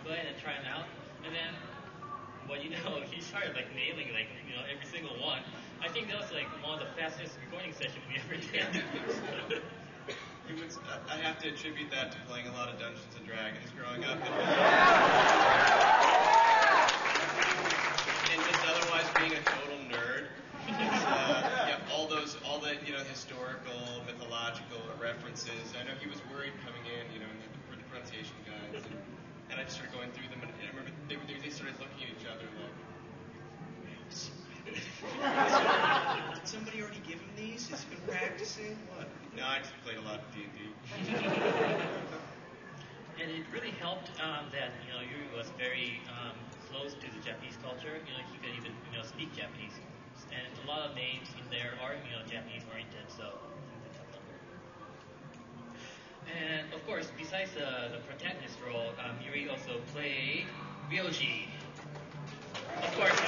go ahead and try them out. And then, well, you know, he started like nailing like every single one. I think that was like one of the fastest recording sessions we ever did. I have to attribute that to playing a lot of Dungeons and Dragons growing up. And just otherwise being a total nerd. Yeah, all the historical, mythological references. I know he was worried coming in, and the pronunciation guides, and I just started going through them, and I remember they started looking at each other like, did somebody already give him these? Has he been practicing? What? No, I just played a lot of D&D. And it really helped that Yuri was very close to the Japanese culture. He could even speak Japanese, and a lot of names in there are Japanese oriented. So it's a tough number. And of course, besides the protagonist role, Yuri also played Ryoji. Of course,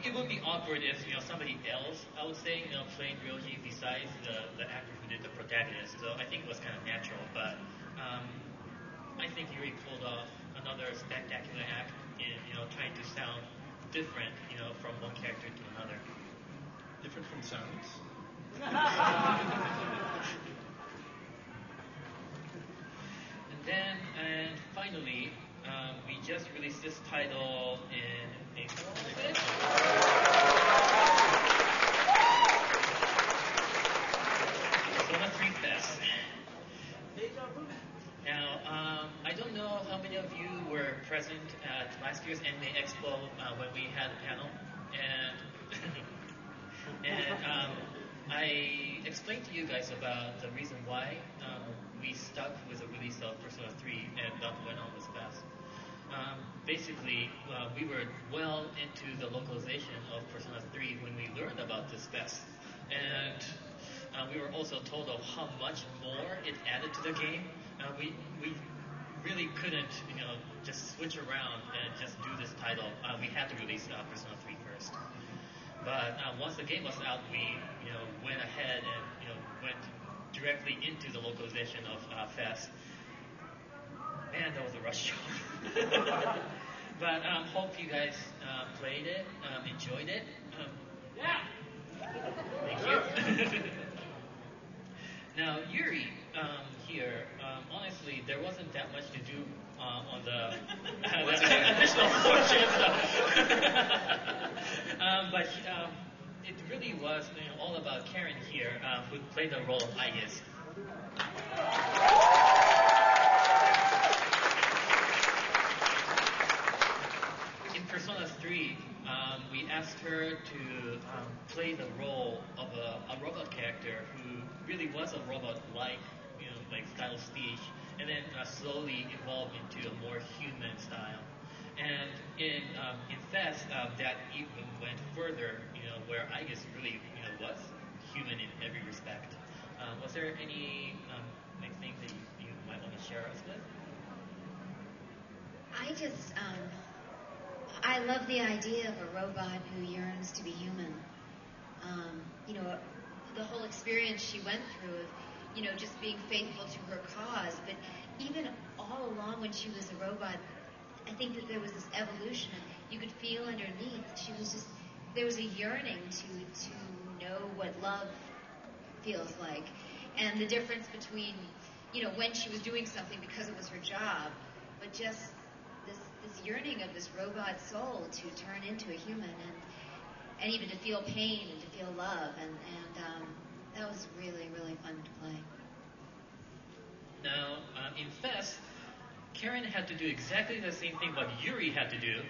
it would be awkward if somebody else, I would say, played Ryoji besides the actor who did the protagonist. So I think it was kind of natural, but I think Yuri pulled off another spectacular act in trying to sound different, from one character to another. Different from sounds. And finally, we just released this title in April, I think. Persona 3 Fest. Now, I don't know how many of you were present at last year's Anime Expo when we had a panel, and I explained to you guys about the reason why we stuck with the release of Persona 3 and not went on this fest. Basically, we were well into the localization of Persona 3 when we learned about this fest, and we were also told of how much more it added to the game. We really couldn't, just switch around and just do this title. We had to release Persona 3 first. But once the game was out, we went ahead and went directly into the localization of Fest. Man, that was a rush job. But hope you guys played it, enjoyed it. Yeah. Thank you. Now Yuri here, honestly, there wasn't that much to do on the additional portion. But it really was all about Karen here, who played the role of Aigis. In Persona 3, we asked her to play the role of a robot character who really was a robot-like, like style of speech, and then slowly evolved into a more human style. And in Fest, that even went further, where I guess really, was human in every respect. Was there any things that you might want to share us with? I love the idea of a robot who yearns to be human. The whole experience she went through of, just being faithful to her cause. But even all along when she was a robot, I think that there was this evolution. You could feel underneath. There was a yearning to know what love feels like. And the difference between, when she was doing something because it was her job, but just this yearning of this robot soul to turn into a human and even to feel pain and to feel love. And that was really, really fun to play. Now, in Fest, Karen had to do exactly the same thing what Yuri had to do,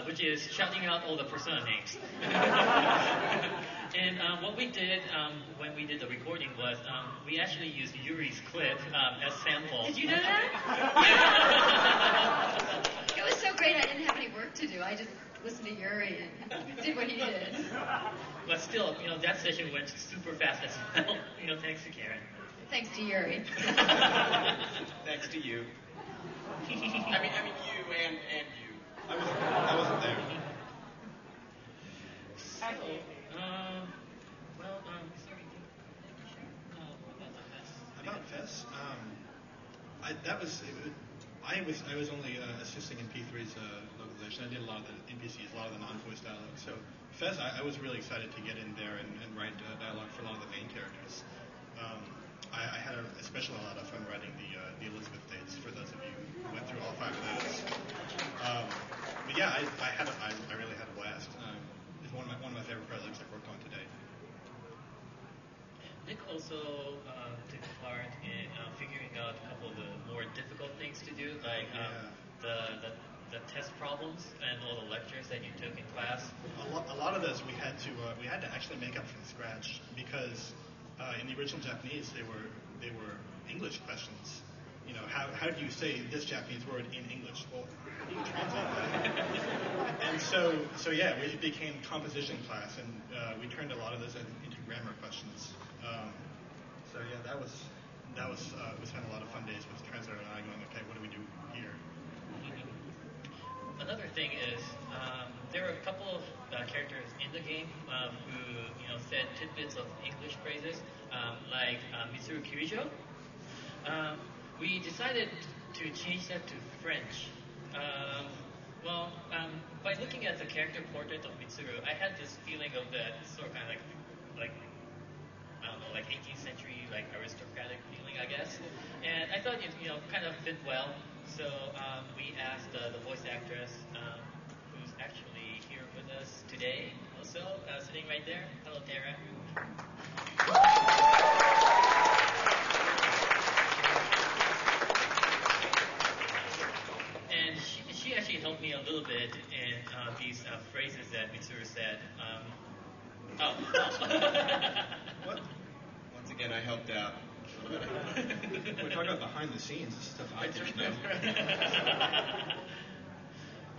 which is shouting out all the Persona names. And what we did when we did the recording was we actually used Yuri's clip as sample. Did you know that? It was so great I didn't have any work to do. I just listened to Yuri and did what he did. But still, that session went super fast as well. Thanks to Karen. Thanks to Yuri. Thanks to you. I mean you and you. I wasn't there. So, is there anything you share about Fest? About Fest? I was only assisting in P3's localization. I did a lot of the NPCs, a lot of the non-voice dialogue. So Fez, I was really excited to get in there and write dialogue for a lot of the main characters. I had especially a lot of fun writing the Elizabeth dates for those of you who went through all 5 of those. But yeah, I really had a blast. It's one of my favorite projects I've worked on today. Nick also took part in figuring out a couple of the more difficult things to do, like the test problems and all the lectures that you took in class. A lot of those we had to actually make up from scratch because in the original Japanese they were English questions. You know, how do you say this Japanese word in English? Well, you can translate that. And so yeah, it became composition class, and we turned a lot of those into grammar questions. So yeah, that was we spent a lot of fun days with the translator and I going, okay, what do we do here? Another thing is there are a couple of characters in the game who said tidbits of English phrases, like Mitsuru Kirijo. We decided to change that to French. By looking at the character portrait of Mitsuru, I had this feeling of that sort of kind of like I don't know, like 18th century, like aristocratic feeling, I guess. And I thought it, kind of fit well. So we asked the voice actress, who's actually here with us today, also sitting right there. Hello, Tara. And she actually helped me a little bit in these phrases that Mitsuru said. What? Once again, I helped out. We're talking about behind the scenes stuff I didn't know.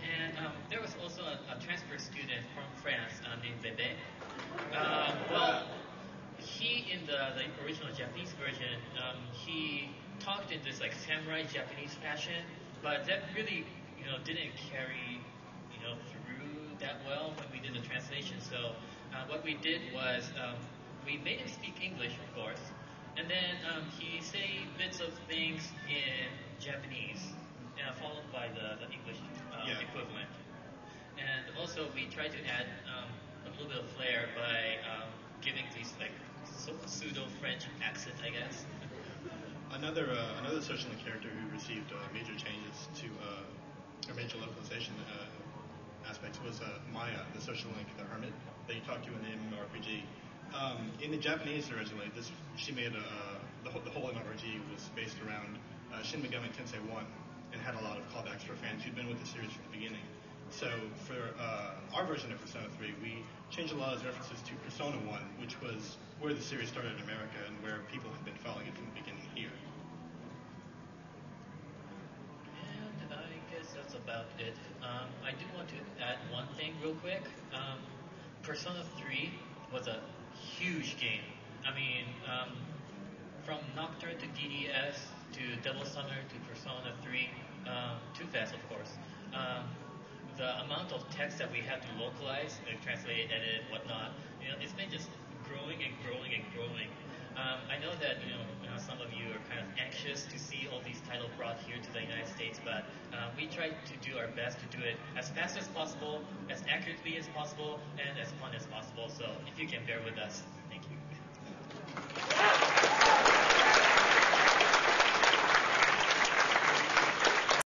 And there was also a transfer student from France named Bebe. He in the original Japanese version, he talked in this like samurai Japanese fashion, but that really didn't carry through that well when we did the translation. So what we did was we made him speak English, of course, and then he say bits of things in Japanese, followed by the English equivalent. And also we tried to add a little bit of flair by giving these like pseudo French accent, I guess. Another social character who received major changes to or major localization aspects was Maya, the social link, the hermit that you talked to in the MMORPG. In the Japanese originally, she made the whole MMORPG was based around Shin Megami Tensei 1 and had a lot of callbacks for fans who'd been with the series from the beginning. So for our version of Persona 3, we changed a lot of references to Persona 1, which was where the series started in America and where people had been following it from the beginning here. And I guess that's about it. I do want to add one thing real quick. Persona 3 was a huge game. I mean, from Nocturne to DDS to Devil Summer to Persona 3, to Fast, of course. The amount of text that we had to localize, translate, edit, whatnot, it's been just growing and growing and growing. I know that some of you are kind of anxious to see all these titles brought here to the United States, but we try to do our best to do it as fast as possible, as accurately as possible, and as fun as possible. So if you can bear with us.